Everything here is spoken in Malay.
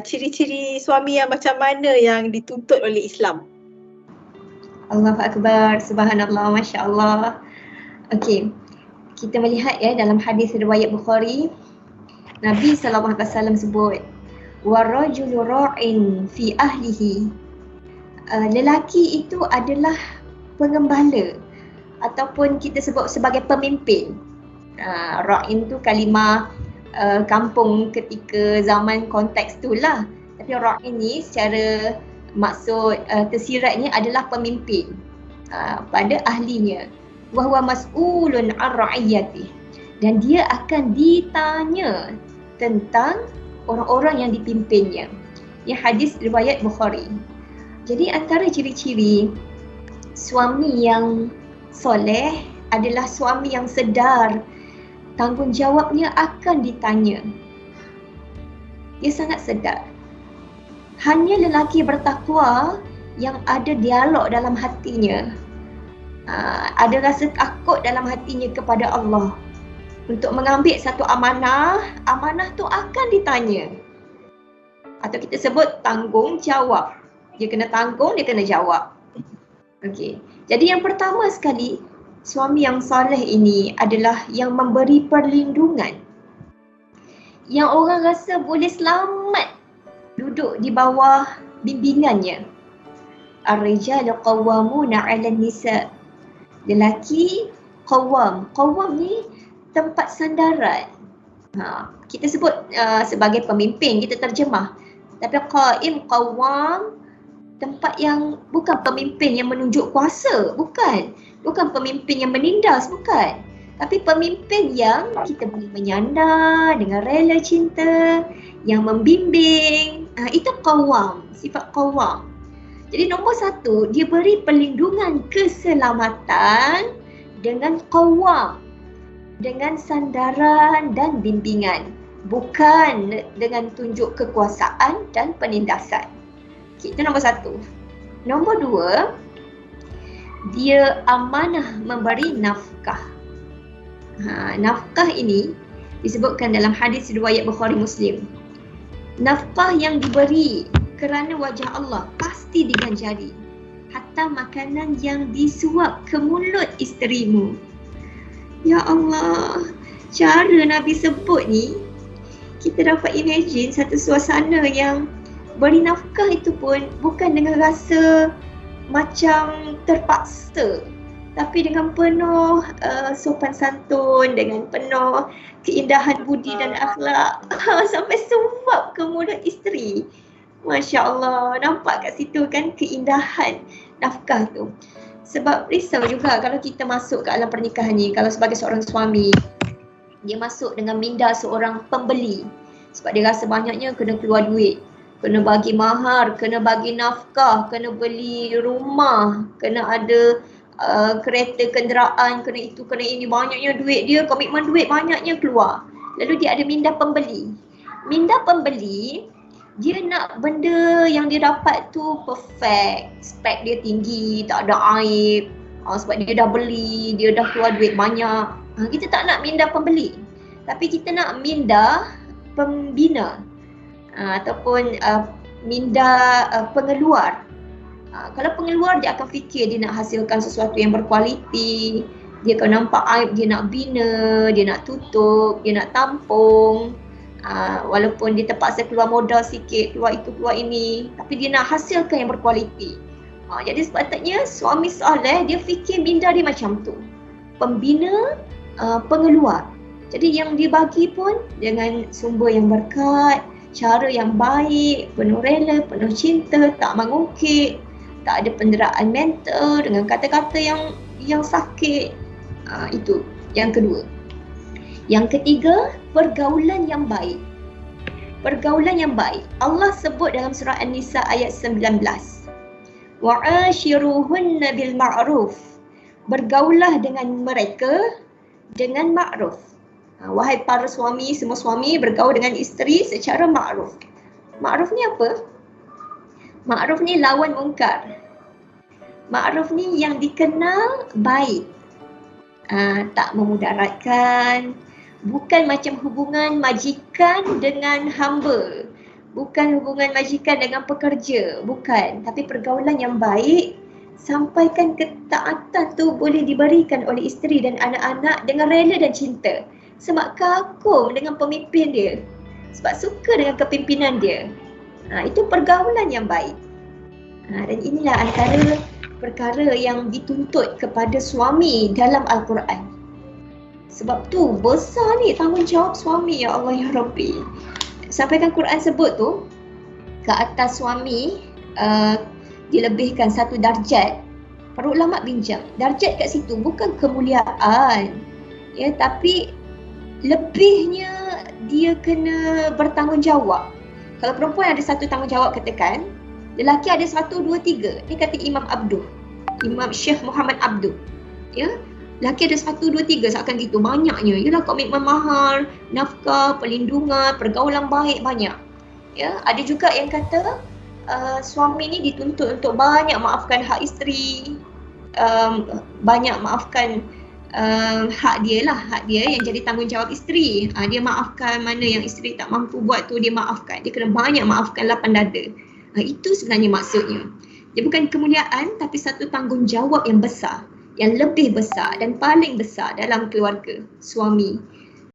ciri-ciri suami yang macam mana yang dituntut oleh Islam? Allahu Akbar, subhanallah, Masya Allah. Okey, kita melihat ya dalam hadis riwayat Bukhari, Nabi SAW sebut, "Warajulu ra'in fi ahlihi." Lelaki itu adalah pengembala ataupun kita sebut sebagai pemimpin. Ra'in tu kalimah kampung ketika zaman konteks tu lah. Tapi ra'in ni secara maksud tersiratnya adalah pemimpin pada ahlinya. Wa huwa mas'ulun 'an ra'iyatih. Dan dia akan ditanya tentang orang-orang yang dipimpinnya. Ini hadis riwayat Bukhari. Jadi antara ciri-ciri suami yang soleh adalah suami yang sedar tanggungjawabnya akan ditanya. Dia sangat sedar. Hanya lelaki bertakwa yang ada dialog dalam hatinya, ada rasa takut dalam hatinya kepada Allah untuk mengambil satu amanah. Amanah tu akan ditanya, atau kita sebut tanggungjawab. Dia kena tanggung, dia kena jawab. Okey. Jadi yang pertama sekali, suami yang soleh ini adalah yang memberi perlindungan, yang orang rasa boleh selamat duduk di bawah bimbingannya. Ar-rijalu qawwamuna 'alan nisa. Lelaki qawwam. Qawwam ni tempat sandaran. Kita sebut sebagai pemimpin, kita terjemah. Tapi qaim, qawwam, tempat yang bukan pemimpin yang menunjuk kuasa, bukan. Bukan pemimpin yang menindas, bukan. Tapi pemimpin yang kita boleh menyandar dengan rela cinta, yang membimbing. Itu qawwam, sifat qawwam. Jadi nombor satu, dia beri perlindungan keselamatan dengan qawwam, dengan sandaran dan bimbingan, bukan dengan tunjuk kekuasaan dan penindasan. Itu nombor satu. Nombor dua, dia amanah memberi nafkah. Nafkah ini disebutkan dalam hadis riwayat Bukhari Muslim. Nafkah yang diberi kerana wajah Allah pasti diganjari. Hatta makanan yang disuap ke mulut isterimu. Ya Allah, cara Nabi sebut ni, kita dapat imagine satu suasana yang beri nafkah itu pun bukan dengan rasa macam terpaksa, tapi dengan penuh sopan santun, dengan penuh keindahan budi dan akhlak. Sampai suap ke mulut isteri. Masya Allah, nampak kat situ kan keindahan nafkah tu. Sebab risau juga kalau kita masuk ke alam pernikahan ni, kalau sebagai seorang suami, dia masuk dengan minda seorang pembeli. Sebab dia rasa banyaknya kena keluar duit, kena bagi mahar, kena bagi nafkah, kena beli rumah, kena ada kereta, kenderaan, kena itu, kena ini, banyaknya duit dia, komitmen duit banyaknya keluar. Lalu dia ada minda pembeli. Minda pembeli, dia nak benda yang dia dapat tu perfect, spek dia tinggi, tak ada aib. Sebab dia dah beli, dia dah keluar duit banyak. Kita tak nak minda pembeli, tapi kita nak minda pembina, ataupun minda pengeluar. Kalau pengeluar, dia akan fikir dia nak hasilkan sesuatu yang berkualiti. Dia akan nampak aib, dia nak bina, dia nak tutup, dia nak tampung. Walaupun dia terpaksa keluar modal sikit, keluar itu, keluar ini, tapi dia nak hasilkan yang berkualiti. Jadi sepatutnya suami soleh, dia fikir minda dia macam tu. Pembina, pengeluar. Jadi yang dibagi pun dengan sumber yang berkat, cara yang baik, penuh rela, penuh cinta, tak mengungkit, tak ada penderaan mental dengan kata-kata yang sakit. Itu yang kedua. Yang ketiga, pergaulan yang baik. Pergaulan yang baik. Allah sebut dalam surah An-Nisa ayat 19. Wa'ashiruhunna bil ma'ruf. Bergaulah dengan mereka dengan ma'ruf. Wahai para suami, semua suami bergaul dengan isteri secara ma'ruf. Ma'ruf ni apa? Ma'ruf ni lawan mungkar. Ma'ruf ni yang dikenal baik. Tak memudaratkan. Bukan macam hubungan majikan dengan hamba. bukan hubungan majikan dengan pekerja, bukan. Tapi pergaulan yang baik, sampaikan ketaatan tu boleh diberikan oleh isteri dan anak-anak dengan rela dan cinta. Sebab kagum dengan pemimpin dia, sebab suka dengan kepimpinan dia. Itu pergaulan yang baik. Dan inilah antara perkara yang dituntut kepada suami dalam Al-Quran. Sebab tu besar ni tanggungjawab suami, ya Allah ya Rabbi. Sampaikan Quran sebut tu, ke atas suami dilebihkan satu darjat. Para ulama bincang, darjat kat situ bukan kemuliaan, ya, tapi lebihnya dia kena bertanggungjawab. Kalau perempuan ada satu tanggungjawab katakan, lelaki ada 1, 2, 3. Ni kata Imam Abduh, Imam Syekh Muhammad Abduh. Ya, lelaki ada 1, 2, 3 seakan gitu, banyaknya. Yalah, komitmen mahar, nafkah, perlindungan, pergaulan baik, banyak. Ya, ada juga yang kata suami ni dituntut untuk banyak maafkan hak isteri, banyak maafkan hak dia lah, hak dia yang jadi tanggungjawab isteri. Dia maafkan mana yang isteri tak mampu buat tu, dia maafkan. Dia kena banyak maafkan lapang dada. Itu sebenarnya maksudnya. Dia bukan kemuliaan, tapi satu tanggungjawab yang besar, yang lebih besar dan paling besar dalam keluarga suami.